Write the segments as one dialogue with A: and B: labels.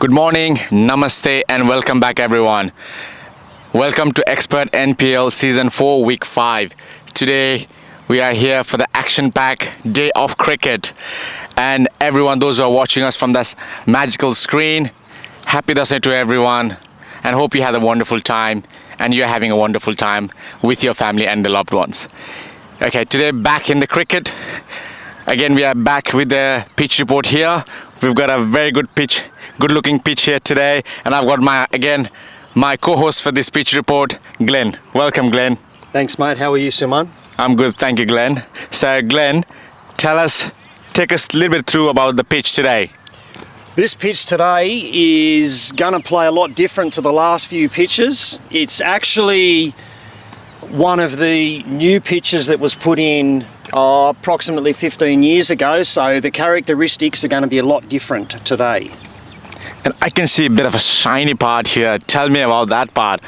A: Good morning, namaste, and welcome back, everyone. Welcome to Expert NPL Season 4, Week 5. Today, we are here for the action-packed day of cricket. And everyone, those who are watching us from this magical screen, happy Dasai to everyone, and hope you had a wonderful time, and you're having a wonderful time with your family and the loved ones. Okay, today back in the cricket. Again, we are back with the pitch report here. We've got a very good pitch, good-looking pitch here today, and I've got my co-host for this pitch report, Glenn. Welcome, Glenn.
B: Thanks, mate. How are you, Simon?
A: I'm good, thank you, Glenn. So, Glenn, take us a little bit through about the pitch today.
B: This pitch today is going to play a lot different to the last few pitches. It's actually one of the new pitches that was put in approximately 15 years ago, so the characteristics are going to be a lot different today.
A: And I can see a bit of a shiny part here. Tell me about that part.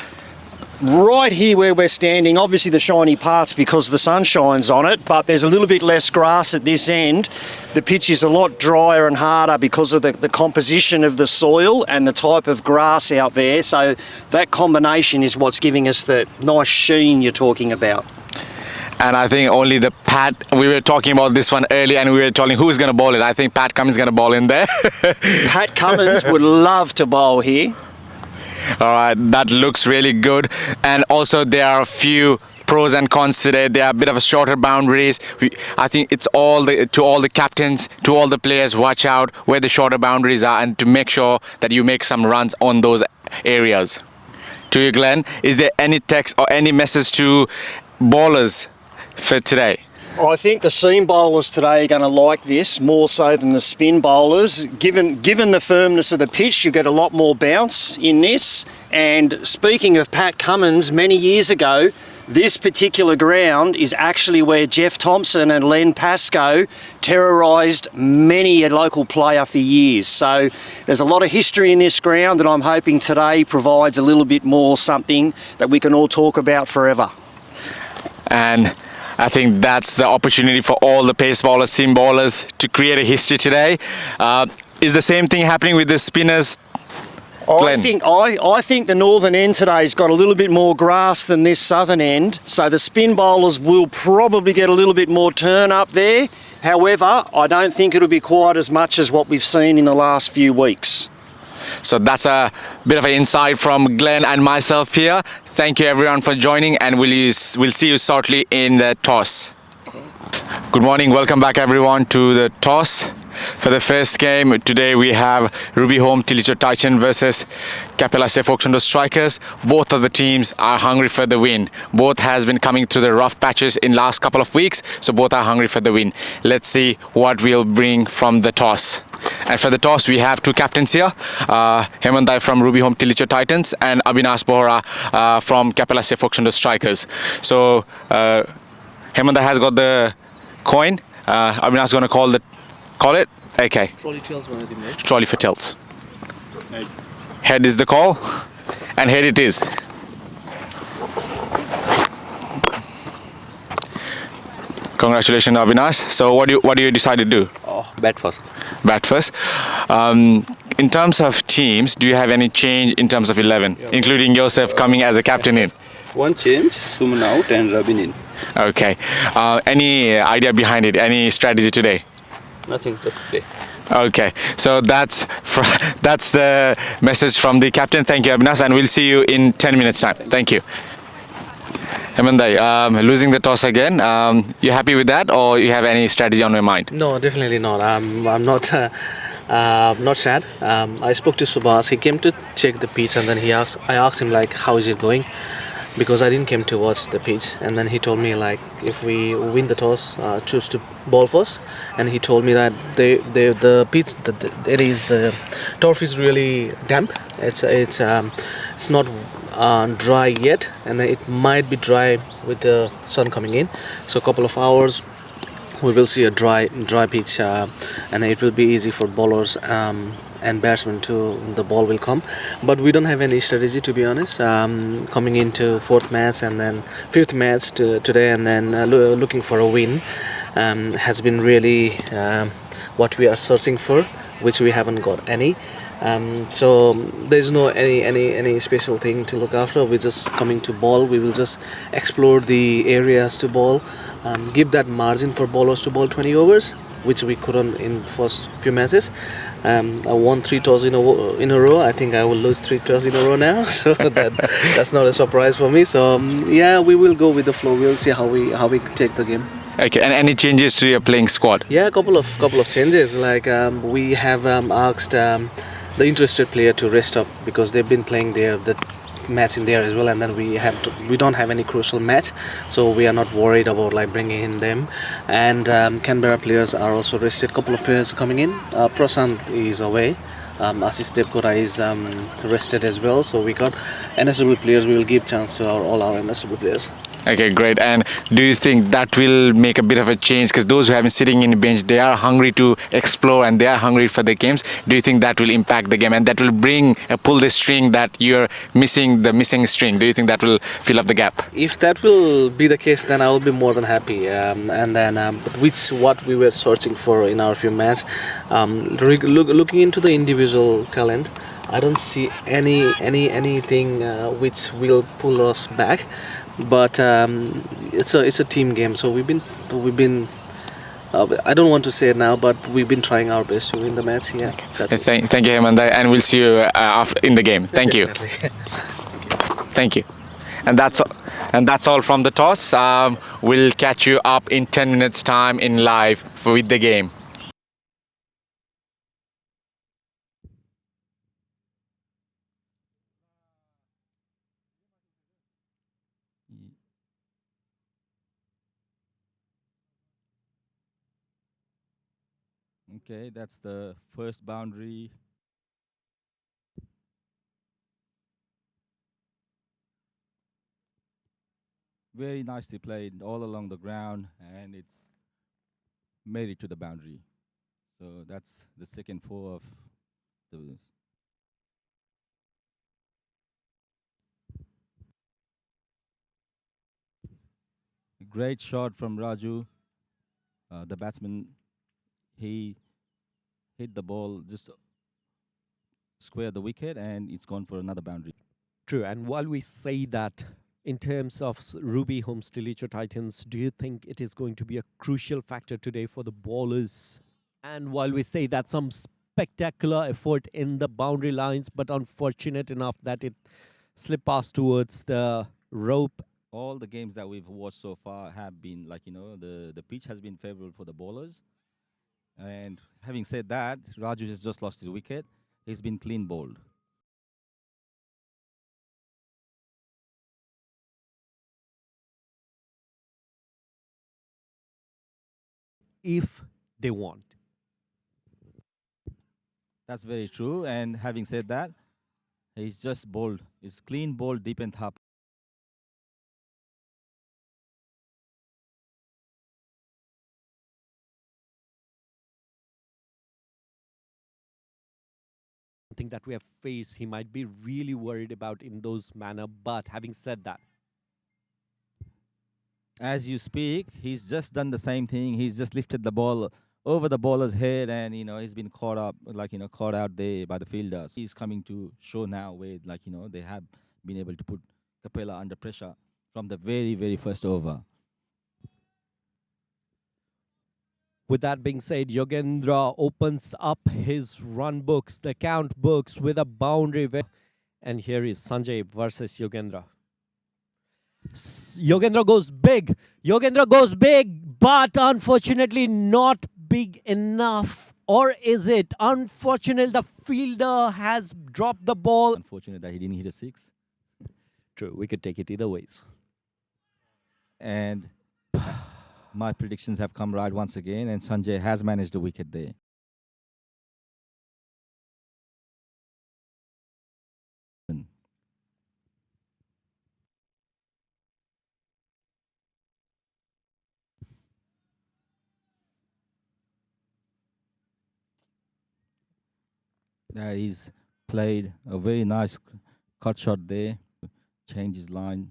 B: Right here where we're standing, obviously the shiny part's because the sun shines on it, but there's a little bit less grass at this end. The pitch is a lot drier and harder because of the composition of the soil and the type of grass out there, so that combination is what's giving us the nice sheen you're talking about.
A: And I think only the Pat, we were talking about this one earlier and we were telling who's going to bowl it. I think Pat Cummins is going to bowl in there.
B: Pat Cummins would love to bowl here.
A: All right, that looks really good. And also there are a few pros and cons today. There are a bit of a shorter boundaries. I think it's to all the captains, to all the players, watch out where the shorter boundaries are and to make sure that you make some runs on those areas. To you, Glenn, is there any text or any message to bowlers for today?
B: I think the seam bowlers today are going to like this more so than the spin bowlers. Given the firmness of the pitch, you get a lot more bounce in this. And speaking of Pat Cummins, many years ago, this particular ground is actually where Jeff Thompson and Len Pascoe terrorised many a local player for years. So there's a lot of history in this ground, and I'm hoping today provides a little bit more something that we can all talk about forever.
A: And I think that's the opportunity for all the pace bowlers, seam bowlers to create a history today. Is the same thing happening with the spinners?
B: I think the northern end today's got a little bit more grass than this southern end, so the spin bowlers will probably get a little bit more turn up there. However, I don't think it'll be quite as much as what we've seen in the last few weeks.
A: So that's a bit of an insight from Glenn and myself here. Thank you everyone for joining, and we'll see you shortly in the toss. Good morning, welcome back everyone to the toss. For the first game today we have Ruby Home TILICHO Titan versus CAPELLA SHEY PHOKSUNDO Strikers. Both of the teams are hungry for the win. Both has been coming through the rough patches in last couple of weeks, so both are hungry for the win. Let's see what we'll bring from the toss. And for the toss, we have two captains here, Hemandai from Ruby Home TILICHO Titans and Abhinash Bohra from CAPELLA SHEY PHOKSUNDO Strikers. So Hemandai has got the coin. Abhinash is going to call it. Okay.
C: Trolley tails one of them, right?
A: Trolley for tails. Head is the call, and head it is. Congratulations, Avinash. So what do you decide to do?
C: Oh, bat first.
A: Bat first. In terms of teams, do you have any change in terms of 11, including yourself coming as a captain in?
C: One change, Suman out and Rabin in.
A: Okay. Any idea behind it? Any strategy today?
C: Nothing, just play.
A: Okay, so that's the message from the captain. Thank you, Abhinash, and we'll see you in 10 minutes time. Thank you. Hemandai, losing the toss again. You happy with that, or you have any strategy on your mind?
D: No, definitely not. I'm not not sad. I spoke to Subhas. He came to check the pitch, and then I asked him like, how is it going? Because I didn't come to watch the pitch, and then he told me like, if we win the toss, choose to bowl first. And he told me that the pitch, the turf is really damp. It's not dry yet, and it might be dry with the sun coming in. So a couple of hours we will see a dry pitch, and it will be easy for bowlers and batsmen to the ball will come. But we don't have any strategy, to be honest. Coming into fourth match and then fifth match today, and then looking for a win has been really what we are searching for, which we haven't got any. So there's no any special thing to look after. We're just coming to ball. We will just explore the areas to ball, give that margin for bowlers to bowl 20 overs, which we couldn't in first few matches. I won 3 toss in a row. I think I will lose 3 toss in a row now. So that's not a surprise for me. So yeah, we will go with the flow. We'll see how we take the game.
A: Okay, and any changes to your playing squad?
D: Yeah, a couple of changes. Like we have asked the interested player to rest up because they've been playing the match in there as well, and then we don't have any crucial match, so we are not worried about like bringing in them. And Canberra players are also rested. Couple of players coming in. Prasant is away. Ashish Devkora is rested as well. So we got NSW players. We will give chance to all our NSW players.
A: Okay, great. And do you think that will make a bit of a change? Because those who have been sitting in the bench, they are hungry to explore and they are hungry for the games. Do you think that will impact the game and that will pull the string that you're missing, the missing string? Do you think that will fill up the gap?
D: If that will be the case, then I will be more than happy. And then, but which what we were searching for in our few matches, looking into the individual talent, I don't see anything which will pull us back. But it's a team game, so we've been. I don't want to say it now, but we've been trying our best to win the match. Yeah. That's it.
A: Thank you, Hemanda, and we'll see you in the game. Thank you.
D: Definitely.
A: Thank you. And that's all from the toss. We'll catch you up in 10 minutes time in live with the game.
E: Okay, that's the first boundary. Very nicely played all along the ground, and it's made it to the boundary. So that's the second four of the. Great shot from Raju. The batsman, he hit the ball just square the wicket, and it's gone for another boundary.
F: True. And while we say that, in terms of Ruby Holmes Tilicho Titans, do you think it is going to be a crucial factor today for the bowlers? And while we say that some spectacular effort in the boundary lines, but unfortunate enough that it slipped past towards the rope.
E: All the games that we've watched so far have been like, the pitch has been favorable for the bowlers. And having said that, Raju has just lost his wicket. He's been clean bowled.
F: If they want.
E: That's very true. And having said that, he's just bowled. He's clean bowled deep and top.
F: Something that we have faced, he might be really worried about in those manner. But having said that,
E: As you speak, he's just done the same thing. He's just lifted the ball over the bowler's head, and he's been caught up, caught out there by the fielders. He's coming to show now where, they have been able to put Capella under pressure from the very, very first over.
F: with that being said, Yogendra opens up his run books, the count books with a boundary. And here is Sanjay versus Yogendra. Yogendra goes big. Yogendra goes big, but unfortunately not big enough. Or is it? Unfortunately, the fielder has dropped the ball.
E: Unfortunate that he didn't hit a six.
F: True, we could take it either ways.
E: And my predictions have come right once again, and Sanjay has managed the wicket there. That he's played a very nice cut shot there, change his line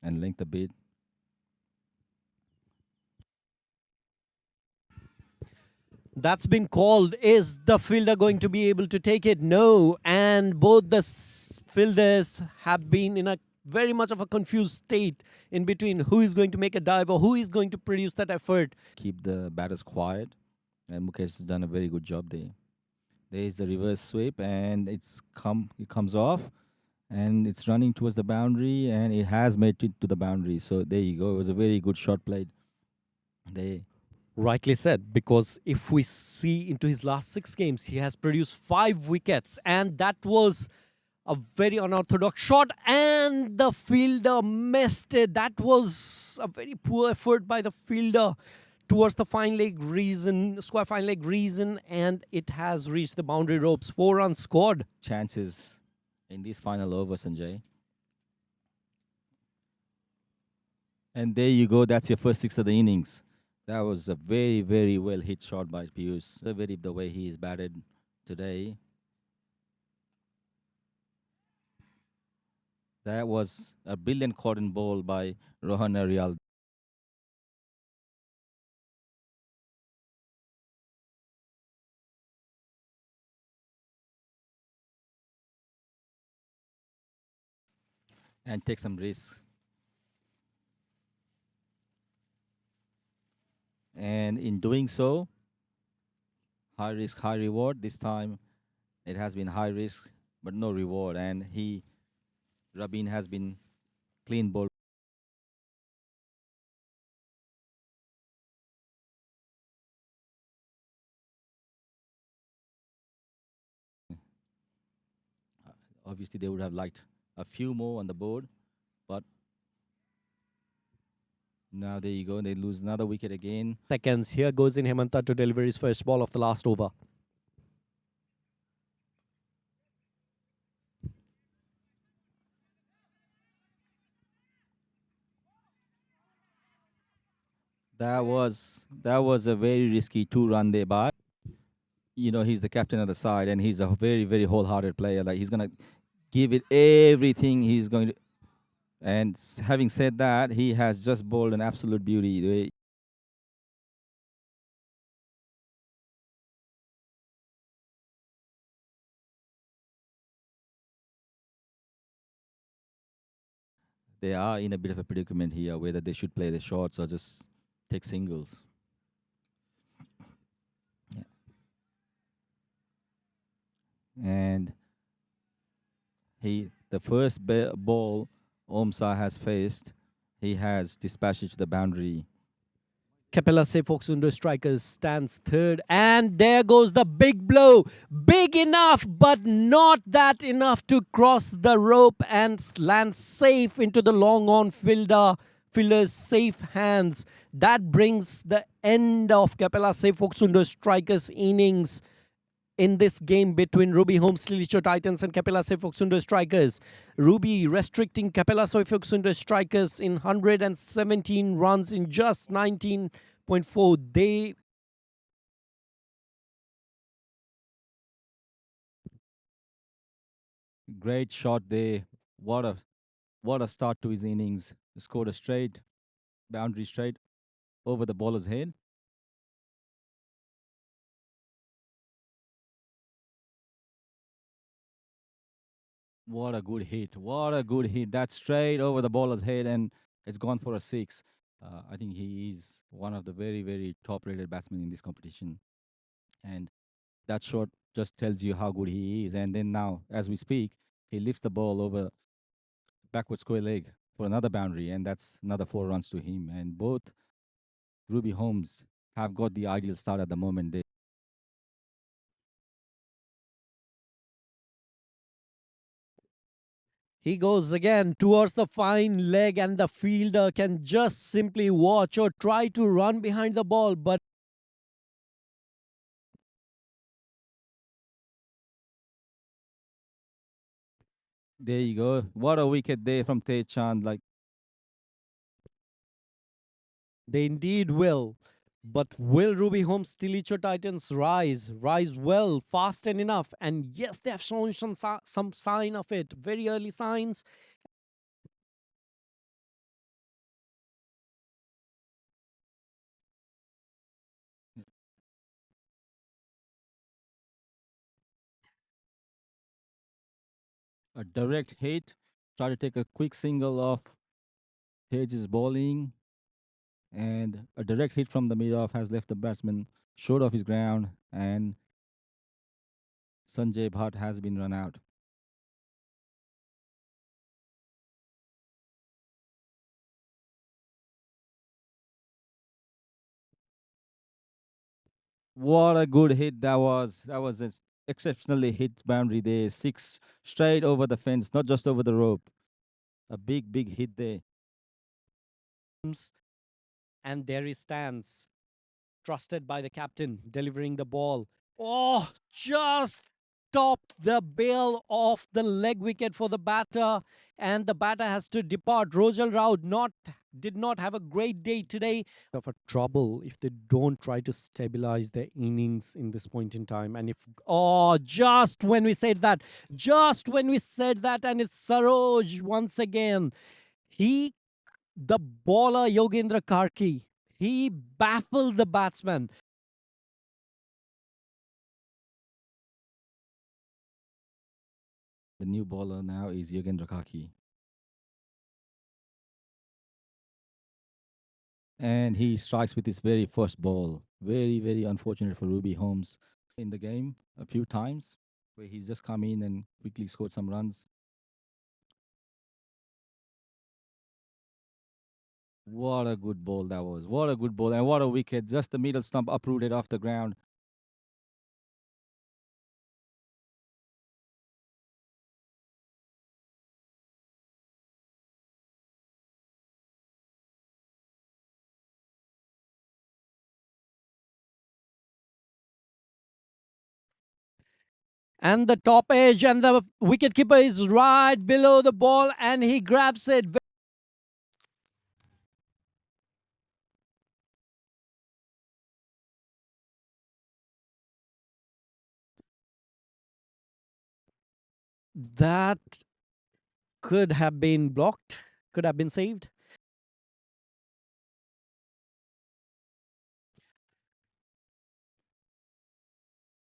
E: and length a bit.
F: That's been called. Is the fielder going to be able to take it? No. And both the fielders have been in a very much of a confused state in between who is going to make a dive or who is going to produce that effort.
E: Keep the batters quiet, and Mukesh has done a very good job there. There is the reverse sweep, and it comes off, and it's running towards the boundary, and it has made it to the boundary. So there you go. It was a very good shot played. They
F: Rightly said, because if we see into his last 6 games, he has produced 5 wickets, and that was a very unorthodox shot, and the fielder missed it. That was a very poor effort by the fielder towards the square fine leg reason, and it has reached the boundary ropes. 4 runs scored.
E: chances in this final over, Sanjay. And there you go. That's your first 6 of the innings. That was a very, very well hit shot by Piyush. The way he is batted today. That was a brilliant cotton ball by Rohan Arial. And take some risks. And in doing so, high risk, high reward. This time it has been high risk, but no reward. And Rabin has been clean ball. Obviously, they would have liked a few more on the board, but now there you go. They lose another wicket again.
F: Seconds. Here goes in Hemanta to deliver his first ball of the last over.
E: That was a very risky 2-run there by. He's the captain of the side, and he's a very, very wholehearted player. Like, he's gonna give it everything. He's going to. And having said that, he has just bowled an absolute beauty. They are in a bit of a predicament here, whether they should play the shots or just take singles. Yeah. And the first ball Omsa has faced, he has dispatched it to the boundary.
F: CAPELLA PHOKSUNDO strikers stands third, and there goes the big blow. Big enough, but not that enough to cross the rope and land safe into the long on fielder's safe hands. That brings the end of CAPELLA PHOKSUNDO strikers innings in this game between Ruby Homes TILICHO Titans and CAPELLA PHOKSUNDO strikers. Ruby restricting CAPELLA PHOKSUNDO strikers in 117 runs in just 19.4.
E: Great shot there. What a start to his innings. Scored a straight boundary straight over the bowler's head. What a good hit. What a good hit. That's straight over the bowler's head, and it's gone for a 6. I think he is one of the very, very top rated batsmen in this competition. And that shot just tells you how good he is. And then now, as we speak, he lifts the ball over backward square leg for another boundary, and that's another 4 runs to him. And both Ruby Holmes have got the ideal start at the moment.
F: He goes again towards the fine leg, and the fielder can just simply watch or try to run behind the ball, but
E: There you go. What a wicket there from Tej Chand. Like,
F: they indeed will. But will Ruby Homes TILICHO Titans rise well, fast and enough? And yes, they have shown some sign of it, very early signs.
E: A direct hit. Try to take a quick single off Page's bowling, and a direct hit from the mid-off has left the batsman short of his ground, and Sanjay Bhatt has been run out. What a good hit that was. That was an exceptionally hit boundary there. Six straight over the fence, not just over the rope. A big, big hit there.
F: And there he stands, trusted by the captain, delivering the ball. Oh, just stopped the bail off the leg wicket for the batter, and the batter has to depart. Rojal Rao did not have a great day today. Of a trouble if they don't try to stabilize their innings in this point in time. And if just when we said that, and it's Saroj once again. The bowler Yogendra Karki, he baffled the batsman.
E: The new bowler now is Yogendra Kaki. And he strikes with his very first ball. Very, very unfortunate for Ruby Holmes in the game a few times, where he's just come in and quickly scored some runs. What a good ball that was. What a good ball. And what a wicket. Just the middle stump uprooted off the ground.
F: And the top edge, and the wicketkeeper is right below the ball, and he grabs it. That could have been blocked, could have been saved.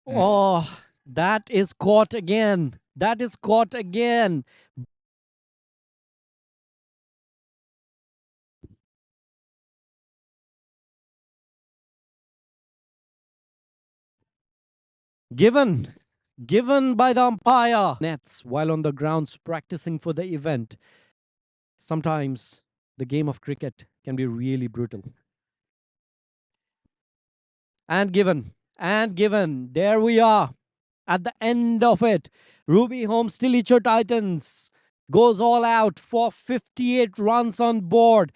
F: Oh, that is caught again. That is caught again. Given by the umpire. Nets while on the grounds practicing for the event. Sometimes the game of cricket can be really brutal. And given. There we are at the end of it. Ruby Holmes Tilicho Titans goes all out for 58 runs on board.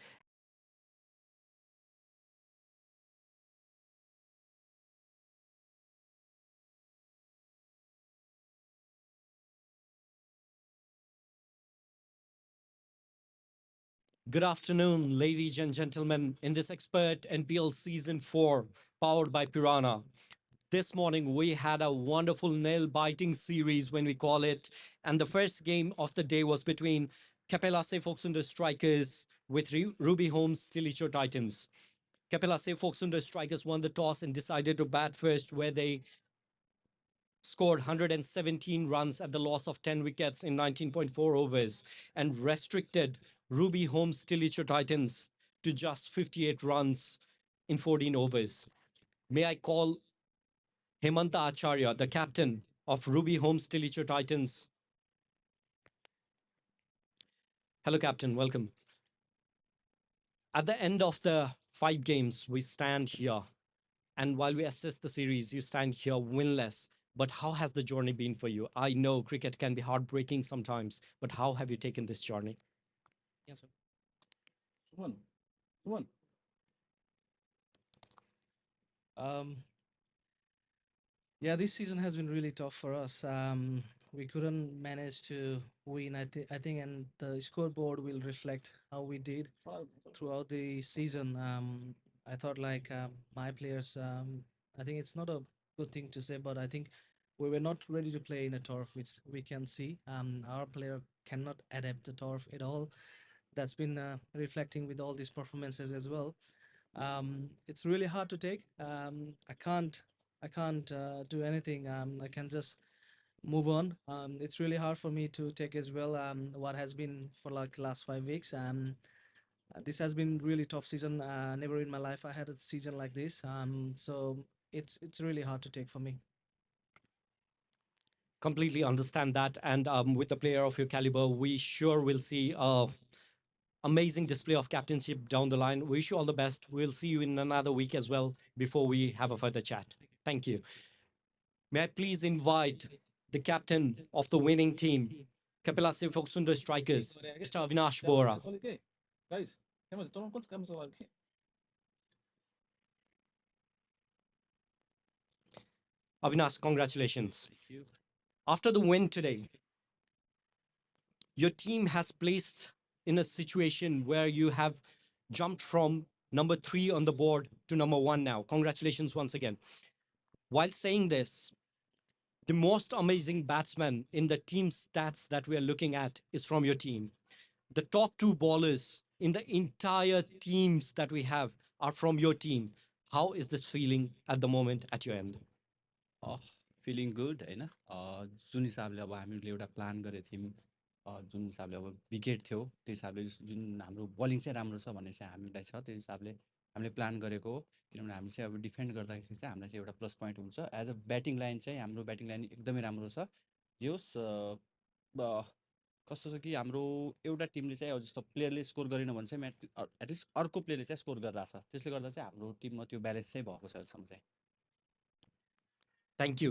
F: Good afternoon, ladies and gentlemen, in this expert NPL Season 4, powered by Piranha. This morning, we had a wonderful nail-biting series, when we call it, and the first game of the day was between CAPELLA PHOKSUNDO Strikers with Ruby Holmes TILICHO Titans. CAPELLA PHOKSUNDO Strikers won the toss and decided to bat first, where they scored 117 runs at the loss of 10 wickets in 19.4 overs and restricted Ruby Holmes Tilicho Titans to just 58 runs in 14 overs. May I call Hemanta Acharya, the captain of Ruby Holmes Tilicho Titans. Hello, Captain. Welcome. At the end of the 5 games, we stand here. And while we assess the series, you stand here winless. But how has the journey been for you? I know cricket can be heartbreaking sometimes, but how have you taken this journey? Yes, sir.
G: One. One. Yeah, this season has been really tough for us. We couldn't manage to win. I think, and the scoreboard will reflect how we did throughout the season. I thought like my players. I think it's not a good thing to say, but I think we were not ready to play in a turf, which we can see. Our player cannot adapt the turf at all. That's been reflecting with all these performances as well. It's really hard to take. I can't do anything. I can just move on. It's really hard for me to take as well what has been for like last 5 weeks. This has been really tough season. Never in my life I had a season like this. So it's really hard to take for me.
F: Completely understand that. And with a player of your caliber, we sure will see a amazing display of captainship down the line. Wish you all the best. We'll see you in another week as well before we have a further chat. Thank you. May I please invite the captain of the winning team, CAPELLA PHOKSUNDO Strikers, Mr. Avinash Bora. Avinash, congratulations. After the win today, your team has placed in a situation where you have jumped from number 3 on the board to number 1 now. Congratulations once again. While saying this, the most amazing batsman in the team stats that we are looking at is from your team. The top 2 bowlers in the entire teams that we have are from your team. How is this feeling at the moment at your end?
C: Feeling good होइन जुन हिसाबले अब हामीले एउटा plan गरेको थियौँ जुन हिसाबले अब wicket थियो त्यो हिसाबले जुन हाम्रो बलिङ चाहिँ राम्रो छ भन्ने चाहिँ हामीलाई छ त्यो हिसाबले हामीले प्लान गरेको हो किनभने हामी चाहिँ अब डिफेन्ड गर्दाखेरि चाहिँ हामीलाई चाहिँ एउटा प्लस पोइन्ट हुन्छ एज अ ब्याटिङ लाइन चाहिँ हाम्रो ब्याटिङ लाइन एकदमै राम्रो छ यो कस्तो छ कि हाम्रो एउटा टिमले चाहिँ अब जस्तो प्लेयरले स्कोर गरेन भने चाहिँ एटलिस्ट अर्को प्लेयरले चाहिँ स्कोर गरिरहेछ त्यसले गर्दा चाहिँ हाम्रो टिममा त्यो ब्यालेन्स चाहिँ भएको छ अहिलेसम्म चाहिँ
F: Thank you.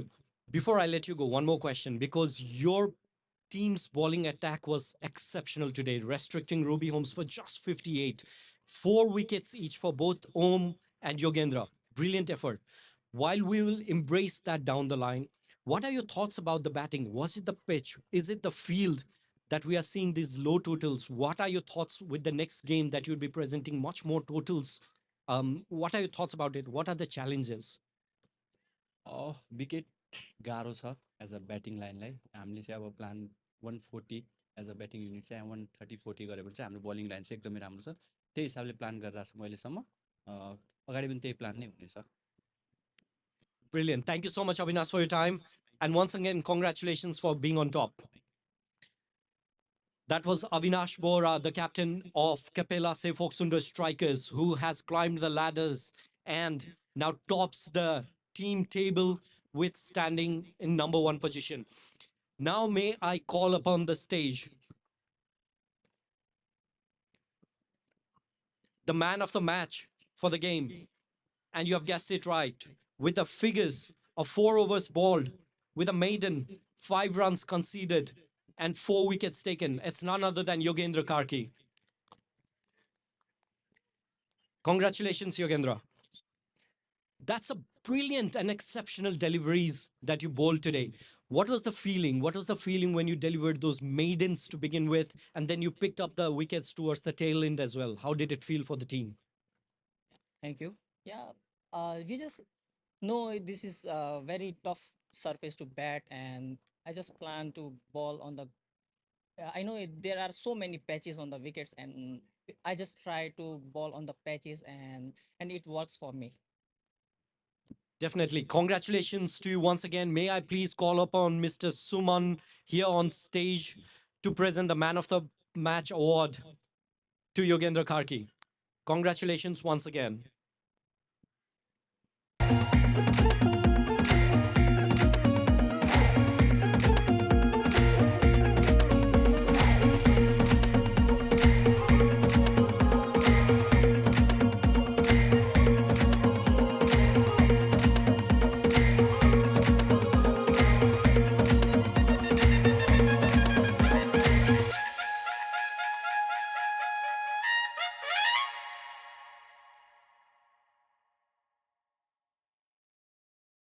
F: Before I let you go, one more question, because your team's bowling attack was exceptional today, restricting Ruby Holmes for just 58. 4 wickets each for both Om and Yogendra. Brilliant effort. While we will embrace that down the line, what are your thoughts about the batting? Was it the pitch? Is it the field that we are seeing these low totals? What are your thoughts with the next game that you'll be presenting much more totals? What are your thoughts about it? What are the challenges?
C: Wicket गाह्रो छ as a batting लाइनलाई हामीले चाहिँ अब plan 140 as a batting unit चाहिँ 130-40 गरेपछि हाम्रो bowling line चाहिँ एकदमै राम्रो छ त्यही हिसाबले प्लान गरिरहेको छ अहिलेसम्म अगाडि पनि त्यही प्लान नै हुनेछ
F: Brilliant. Thank you so much, Avinash, for your time. And once again, congratulations for being on top. That was Avinash Bora, the captain of CAPELLA PHOKSUNDO Strikers, who has climbed the ladders and now tops the team table with standing in number 1 position. Now may I call upon the stage the man of the match for the game. And you have guessed it right. With the figures of 4 overs bowled, with a maiden, 5 runs conceded, and 4 wickets taken. It's none other than Yogendra Karki. Congratulations, Yogendra. That's a brilliant and exceptional deliveries that you bowled today. What was the feeling? What was the feeling when you delivered those maidens to begin with, and then you picked up the wickets towards the tail end as well? How did it feel for the team?
H: Thank you. Yeah, we just know this is a very tough surface to bat, and I just plan to ball on the. I know there are so many patches on the wickets, and I just try to ball on the patches, and it works for me.
F: Definitely. Congratulations to you once again. May I please call upon Mr. Suman here on stage to present the Man of the Match award to Yogendra Karki. Congratulations once again.